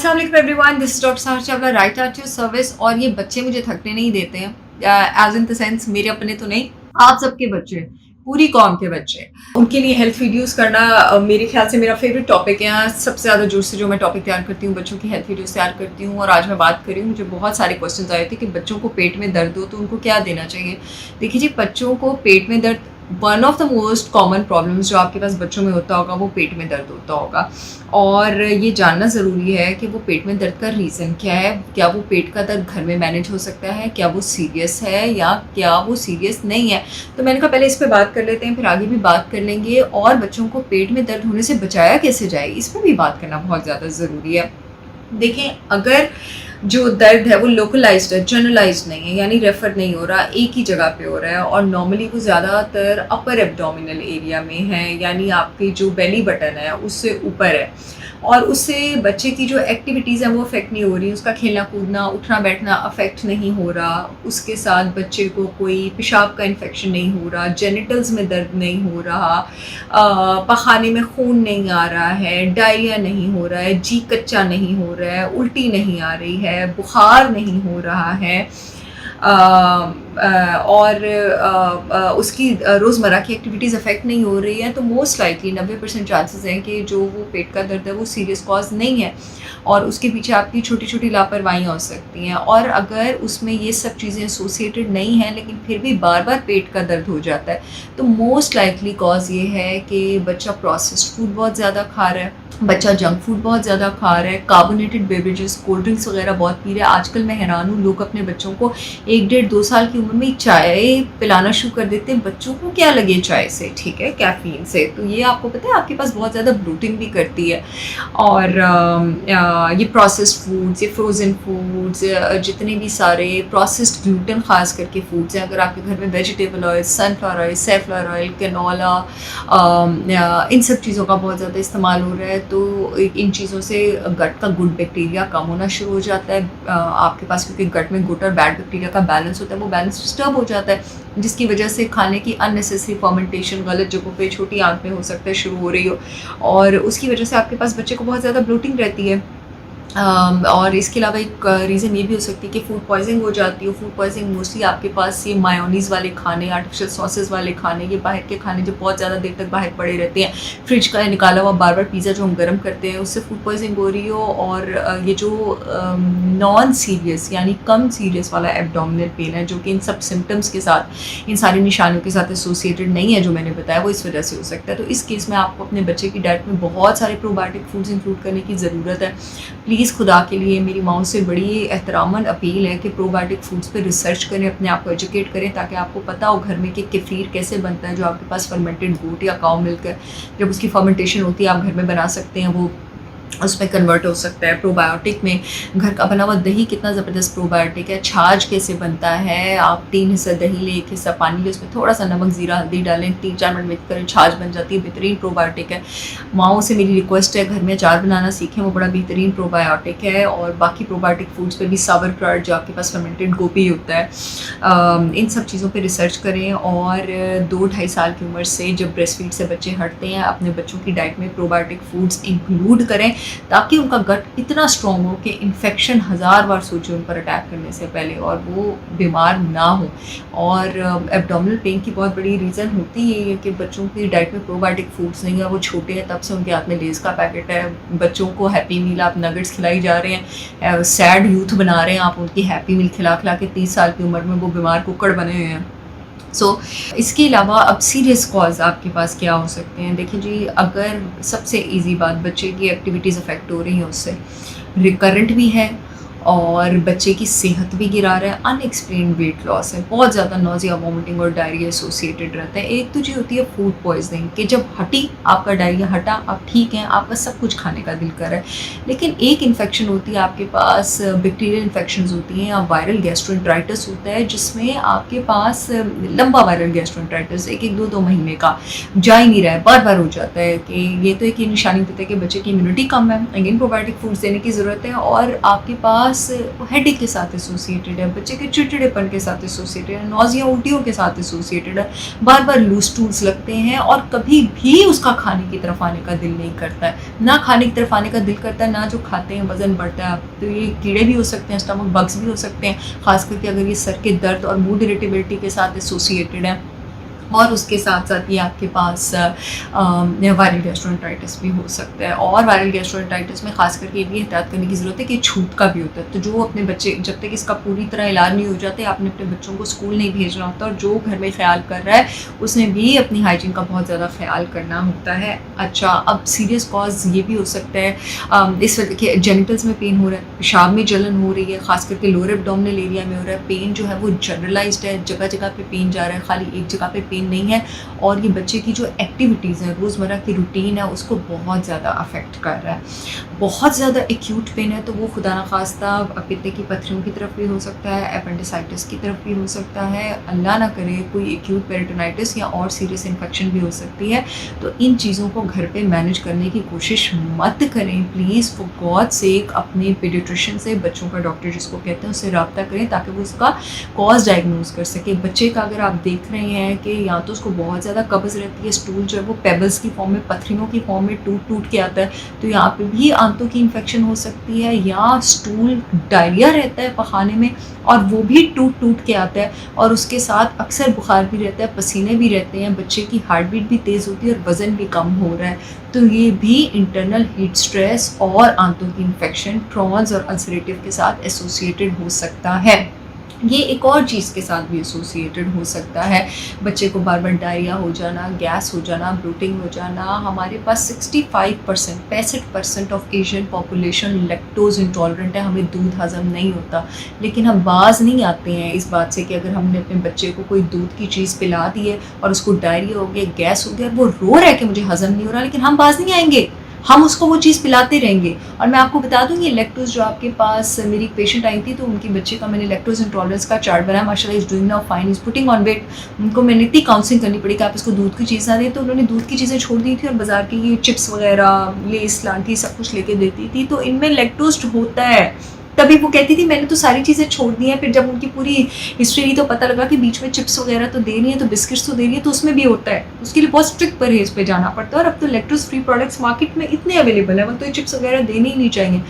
अस्सलाम वालेकुम everyone, this is doctor Sahar Chawla, right at your service. और ये बच्चे मुझे थकने नहीं देते हैं, एज इन द सेंस मेरे अपने तो नहीं, आप सबके बच्चे, पूरी कौम के बच्चे, उनके लिए हेल्थ वीडियोस करना मेरे ख्याल से मेरा फेवरेट टॉपिक है। सबसे ज़्यादा जोर से जो मैं टॉपिक तैयार करती हूँ, बच्चों की हेल्थ वीडियोस तैयार करती हूँ। और आज मैं बात कर रही हूँ, मुझे बहुत सारे क्वेश्चंस आए थे कि बच्चों को पेट में दर्द हो तो उनको क्या देना चाहिए। देखिए जी, बच्चों को पेट में दर्द one of the most common problems जो आपके पास बच्चों में होता होगा वो पेट में दर्द होता होगा। और ये जानना ज़रूरी है कि वो पेट में दर्द का रीज़न क्या है। क्या वो पेट का दर्द घर में मैनेज हो सकता है, क्या वो सीरियस है या क्या वो सीरियस नहीं है। तो मैंने कहा पहले इस पर बात कर लेते हैं, फिर आगे भी बात कर लेंगे। और बच्चों को पेट में दर्द होने से बचाया कैसे जाए, इस पर भी बात करना बहुत ज़्यादा ज़रूरी है। देखें, अगर जो दर्द है वो लोकलाइज्ड है, जनरलाइज्ड नहीं है, यानी रेफर नहीं हो रहा, एक ही जगह पे हो रहा है और नॉर्मली वो ज़्यादातर अपर एब्डोमिनल एरिया में है, यानी आपकी जो बेली बटन है उससे ऊपर है, और उससे बच्चे की जो एक्टिविटीज़ हैं वो अफेक्ट नहीं हो रही, उसका खेलना कूदना उठना बैठना अफेक्ट नहीं हो रहा, उसके साथ बच्चे को कोई पेशाब का इन्फेक्शन नहीं हो रहा, जेनिटल्स में दर्द नहीं हो रहा, पखाने में खून नहीं आ रहा है, डायरिया नहीं हो रहा है, जी कच्चा नहीं हो रहा है, उल्टी नहीं आ रही है, बुखार नहीं हो रहा है, और उसकी रोज़मर्रा की एक्टिविटीज़ अफेक्ट नहीं हो रही है, तो मोस्ट लाइकली 90% चांसेस हैं कि जो वो पेट का दर्द है वो सीरियस कॉज नहीं है और उसके पीछे आपकी छोटी छोटी लापरवाहियाँ हो सकती हैं। और अगर उसमें ये सब चीज़ें एसोसिएटेड नहीं हैं लेकिन फिर भी बार बार पेट का दर्द हो जाता है, तो मोस्ट लाइकली कॉज ये है कि बच्चा प्रोसेस्ड फूड बहुत ज़्यादा खा रहा है, बच्चा जंक फूड बहुत ज़्यादा खा रहा है, कार्बोनेटेड बेवरेजेस, कोल्ड ड्रिंक्स वगैरह बहुत पी रहा है। आजकल मैं हैरान हूँ, लोग अपने बच्चों को 1 डेढ़ 2 साल की उम्र में चाय पिलाना शुरू कर देते हैं। बच्चों को क्या लगे चाय से, ठीक है, कैफीन से, तो ये आपको पता है आपके पास बहुत ज़्यादा ब्लोटिंग भी करती है। और ये प्रोसेस्ड फूड्स, ये फ्रोज़न फूड्स, जितने भी सारे प्रोसेस्ड ग्लूटेन ख़ास करके फूड्स हैं, अगर आपके घर में vegetable oil, sunflower oil, safflower oil, canola, इन सब चीज़ों का बहुत ज़्यादा इस्तेमाल हो रहा है, तो इन चीज़ों से गट का गुड बैक्टीरिया कम होना शुरू हो जाता है। आपके पास क्योंकि गट में गुड और बैड बैक्टीरिया का बैलेंस होता है, वो बैलेंस डिस्टर्ब हो जाता है, जिसकी वजह से खाने की अननेसेसरी फर्मेंटेशन गलत जगहों पे छोटी आंत में हो सकता है शुरू हो रही हो, और उसकी वजह से आपके पास बच्चे को बहुत ज़्यादा ब्लोटिंग रहती है। और इसके अलावा एक रीज़न ये भी हो सकती है कि फूड पॉइजनिंग हो जाती है। फूड पॉइजनिंग मोस्टली आपके पास ये मायोनीज़ वाले खाने, आर्टिफिशियल सॉसेस वाले खाने, ये बाहर के खाने जो बहुत ज़्यादा देर तक बाहर पड़े रहते हैं, फ्रिज का निकाला हुआ बार बार पिज़्ज़ा जो हम गर्म करते हैं, उससे फूड पॉइजनिंग हो रही हो। और ये जो नॉन सीरियस यानी कम सीरियस वाला एब्डोमिनल पेन है, जो कि इन सब सिम्टम्स के साथ, इन सारी निशानियों के साथ एसोसिएटेड नहीं है जो मैंने बताया, वो इस वजह से हो सकता है। तो इस केस में आपको अपने बच्चे की डाइट में बहुत सारे प्रोबायोटिक फूड्स इंक्लूड करने की ज़रूरत है। प्लीज़ खुदा के लिए मेरी माओ से बड़ी एहतरामन अपील है कि प्रोबायोटिक फूड्स पे रिसर्च करें, अपने आप को एजुकेट करें, ताकि आपको पता हो घर में कि केफीर कैसे बनता है, जो आपके पास फर्मेंटेड गोट या काऊ मिल्क है, जब उसकी फर्मेंटेशन होती है आप घर में बना सकते हैं, वो उसमें कन्वर्ट हो सकता है। प्रोबायोटिक में घर का बना हुआ दही कितना ज़बरदस्त प्रोबायोटिक है। छाछ कैसे बनता है, आप 3 हिस्सा दही ले, 1 हिस्सा पानी ले, उसमें थोड़ा सा नमक, ज़ीरा, हल्दी डालें, 3-4 मिनट मिक्स करें, छाछ बन जाती है, बेहतरीन प्रोबायोटिक है। माओ से मेरी रिक्वेस्ट है घर में अचार बनाना सीखें, वो बड़ा बेहतरीन प्रोबायोटिक है। और बाकी प्रोबायोटिक फूड्स पे भी सावरक्रॉट जो आपके पास फर्मेंटेड गोभी होता है, इन सब चीज़ों पे रिसर्च करें। और 2-2.5 साल की उम्र से जब ब्रेस्ट फीड से बच्चे हटते हैं, अपने बच्चों की डाइट में प्रोबायोटिक फूड्स इंक्लूड करें, ताकि उनका गट इतना स्ट्रॉन्ग हो कि इन्फेक्शन 1000 बार सोचे उन पर अटैक करने से पहले और वो बीमार ना हो। और एब्डोमिनल पेन की बहुत बड़ी रीज़न होती है कि बच्चों की डाइट में प्रोबायोटिक फूड्स नहीं है, वो छोटे हैं तब से उनके हाथ में लेज़ का पैकेट है, बच्चों को हैप्पी मील आप नगेट्स खिलाई जा रहे हैं, सैड यूथ बना रहे हैं आप उनकी हैप्पी मील खिला खिला के 30 साल की उम्र में वो बीमार कुक्कड़ बने हुए हैं। इसके अलावा अब सीरियस कॉज आपके पास क्या हो सकते हैं। देखिए जी, अगर सबसे इजी बात, बच्चे की एक्टिविटीज़ अफेक्ट हो रही हैं, उससे रिकरेंट भी है और बच्चे की सेहत भी गिरा रहा है, अनएक्सप्लेन्ड वेट लॉस है, बहुत ज़्यादा नोजिया, वॉमिटिंग और डायरिया एसोसिएटेड रहता है। एक तो जी होती है फूड पॉइजनिंग कि जब हटी, आपका डायरिया हटा, आप ठीक हैं, आपका सब कुछ खाने का दिल कर रहा है, लेकिन एक इन्फेक्शन होती है आपके पास, बैक्टीरियल इन्फेक्शंस होती हैं या वायरल गैस्ट्रोएंटराइटिस होता है, जिसमें आपके पास लंबा वायरल गैस्ट्रोएंटराइटिस 1-2 महीने का जा ही नहीं रहा है, बार बार हो जाता है, कि ये तो एक निशानी देता है कि बच्चे की इम्यूनिटी कम है, अगेन प्रोबायोटिक फूड्स देने की ज़रूरत है। और आपके पास पास हेडेक के साथ एसोसिएटेड है, बच्चे के चिड़चिड़ेपन के साथ एसोसिएटेड है, नौजिया उल्टियों के साथ एसोसिएटेड है, बार बार लूज स्टूल्स लगते हैं और कभी भी उसका खाने की तरफ आने का दिल नहीं करता है। ना खाने की तरफ आने का दिल करता है, ना जो खाते हैं वज़न बढ़ता है। तो ये कीड़े भी हो सकते हैं, स्टमक बग्स भी हो सकते हैं, ख़ास करके अगर ये सर के दर्द और मूड इरिटेबिलिटी के साथ एसोसिएटेड है। और उसके साथ साथ ये आपके पास वायरल गैस्ट्रोएंटेराइटिस भी हो सकता है। और वायरल गैस्ट्रोएंटेराइटिस में खास करके ये भी एहतियात करने की ज़रूरत है कि छूत का भी होता है। तो जो अपने बच्चे, जब तक इसका पूरी तरह इलाज नहीं हो जाता, आपने अपने बच्चों को स्कूल नहीं भेजना होता, और जो घर में ख्याल कर रहा है उसने भी अपनी हाइजीन का बहुत ज़्यादा ख्याल करना होता है। अच्छा, अब सीरियस कॉज ये भी हो सकता है, इस वजह के जेनिटल्स में पेन हो रहा है, पेशाब में जलन हो रही है, खास करके लोअर एब्डोमिनल एरिया में हो रहा है। पेन जो है वो जनरलाइज्ड है, जगह जगह पे पेन जा रहा है, खाली एक जगह पे पेन नहीं है। और ये बच्चे की जो एक्टिविटीज़ हैं, रोज़मर्रा की रूटीन है, उसको बहुत ज़्यादा अफेक्ट कर रहा है। बहुत ज़्यादा एक्यूट पेन है तो वो खुदा न खास्ता पित्ते की पत्थरियों की तरफ भी हो सकता है, एपेंडिसाइटिस की तरफ भी हो सकता है, अल्लाह ना करे कोई एक्यूट पेरिटोनाइटिस या और सीरियस इन्फेक्शन भी हो सकती है। तो इन चीज़ों को घर पे मैनेज करने की कोशिश मत करें प्लीज़, फॉर गॉड सेक। अपने पीडियाट्रिशियन से, बच्चों का डॉक्टर जिसको कहते हैं, उससे रब्ता करें ताकि वो उसका कॉज डायग्नोज कर सके। बच्चे का अगर आप देख रहे हैं कि या तो उसको बहुत ज़्यादा कब्ज़ रहती है, स्टूल जो है वो पेबल्स की फॉर्म में, पत्थरियों की फॉर्म में टूट टूट के आता है, तो यहाँ पे भी आंतों की इन्फेक्शन हो सकती है। या स्टूल डायरिया रहता है पखाने में और वो भी टूट टूट के आता है, और उसके साथ अक्सर बुखार भी रहता है, पसीने भी रहते हैं, बच्चे की हार्ट बीट भी तेज़ होती है और वज़न भी कम हो रहा है। तो ये भी इंटरनल हीट स्ट्रेस और आंतों की इन्फेक्शन, ट्रॉन्स और अल्सरेटिव के साथ एसोसिएटेड हो सकता है। ये एक और चीज़ के साथ भी एसोसिएटेड हो सकता है, बच्चे को बार बार डायरिया हो जाना, गैस हो जाना, ब्लोटिंग हो जाना। हमारे पास 65% of Asian population lactose intolerant है, हमें दूध हज़म नहीं होता। लेकिन हम बाज नहीं आते हैं इस बात से कि अगर हमने अपने बच्चे को कोई दूध की चीज़ पिला दी है और उसको डायरिया हो गया, गैस हो गया, वो रो रहा है कि मुझे हज़म नहीं हो रहा, लेकिन हम बाज नहीं आएंगे, हम उसको वो चीज़ पिलाते रहेंगे। और मैं आपको बता दूँ, ये लैक्टोज जो आपके पास, मेरी एक पेशेंट आई थी तो उनकी बच्चे का मैंने लैक्टोज इंटॉलरेंस का चार्ट बनाया, माशाल्लाह is doing now fine, is putting on weight. उनको मैंने इतनी काउंसलिंग करनी पड़ी कि आप इसको दूध की चीज़ ना दें, तो उन्होंने दूध की चीज़ें छोड़ दी थी और बाजार की ये चिप्स वगैरह, लेस, लांठी सब कुछ लेके देती थी। तो इनमें लैक्टोज होता है, तभी वो कहती थी मैंने तो सारी चीज़ें छोड़ दी हैं। फिर जब उनकी पूरी हिस्ट्री ली तो पता लगा कि बीच में चिप्स वगैरह तो दे रही है, तो बिस्किट्स तो दे रही है, तो उसमें भी होता है, उसके लिए बहुत स्ट्रिक्ट परहेज पे जाना पड़ता है। और अब तो लैक्टोज फ्री प्रोडक्ट्स मार्केट में इतने अवेलेबल है, वो तो ये चिप्स वगैरह देने ही नहीं चाहिए।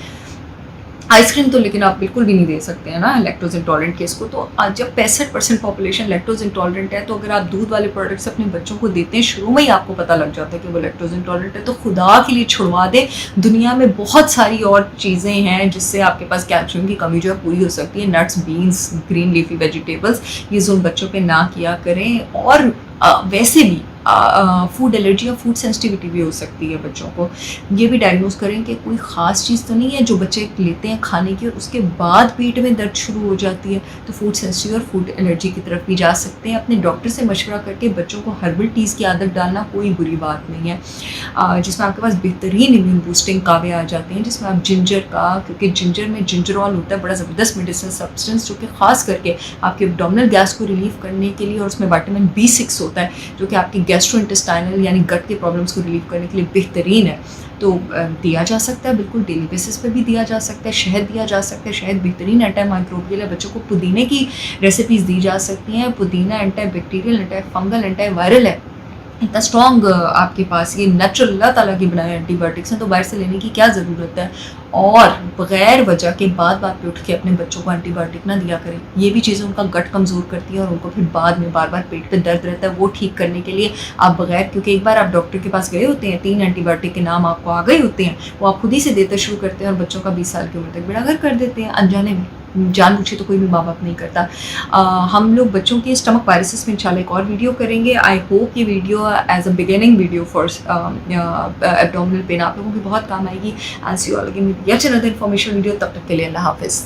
आइसक्रीम तो लेकिन आप बिल्कुल भी नहीं दे सकते हैं ना लैक्टोज इंटॉलरेंट केस को। तो जब 65% पॉपुलेशन लैक्टोज इंटॉलरेंट है, तो अगर आप दूध वाले प्रोडक्ट्स अपने बच्चों को देते हैं, शुरू में ही आपको पता लग जाता है कि वो लैक्टोज इंटॉलरेंट है, तो खुदा के लिए छुड़वा दें। दुनिया में बहुत सारी और चीज़ें हैं जिससे आपके पास कैल्शियम की कमी जो है पूरी हो सकती है। Nuts, beans, green leafy vegetables, ये जो बच्चों पे ना किया करें। और वैसे भी फूड एलर्जी और फूड सेंसिटिविटी भी हो सकती है बच्चों को। ये भी डायग्नोज करें कि कोई ख़ास चीज़ तो नहीं है जो बच्चे लेते हैं खाने की और उसके बाद पेट में दर्द शुरू हो जाती है, तो फूड सेंसिटिव और फूड एलर्जी की तरफ भी जा सकते हैं। अपने डॉक्टर से मशवरा करके बच्चों को हर्बल टीज़ की आदत डालना कोई बुरी बात नहीं है, जिसमें आपके पास बेहतरीन इम्यून बूस्टिंग कावे आ जाते हैं, जिसमें आप जिंजर का, क्योंकि जिंजर में जिंजरॉल होता है, बड़ा ज़बरदस्त मेडिसिन सब्सटेंस, जो कि ख़ास करके आपके एब्डोमिनल गैस को रिलीव करने के लिए, और उसमें विटामिन B6 होता है जो कि आपकी गैस्ट्रोइंटेस्टाइनल यानी गट के प्रॉब्लम्स को रिलीव करने के लिए बेहतरीन है। तो दिया जा सकता है, बिल्कुल डेली बेसिस पे भी दिया जा सकता है। शहद दिया जा सकता है, शहद बेहतरीन एंटी माइक्रोबियल है। बच्चों को पुदीने की रेसिपीज़ दी जा सकती हैं। पुदीना anti bacterial, anti fungal, anti viral है, इतना स्ट्रॉन्ग आपके पास ये नेचुरल अल्लाह ताला की बनाए एंटीबायोटिक्स हैं, तो बाहर से लेने की क्या ज़रूरत है। और बग़ैर वजह के बात पे उठ के अपने बच्चों को एंटीबायोटिक ना दिया करें। ये भी चीज़ें उनका गट कमज़ोर करती है और उनको फिर बाद में बार बार पेट पे दर्द रहता है। वो ठीक करने के लिए आप बग़ैर, क्योंकि एक बार आप डॉक्टर के पास गए होते हैं, 3 एंटीबायोटिक के नाम आपको आ गए होते हैं, वो आप खुद ही से देते शुरू करते हैं और बच्चों का 20 साल की उम्र तक बेड़ागर कर देते हैं अनजाने में। जानबूझे तो कोई भी माँ बाप नहीं करता। हम लोग बच्चों के स्टमक वायरसेस में इंशाल्लाह एक और वीडियो करेंगे। आई होप ये video as a beginning video for abdominal pain आप लोगों की बहुत काम आएगी। I see you all again with yet another information video. तब तक के लिए अल्लाह हाफिज़।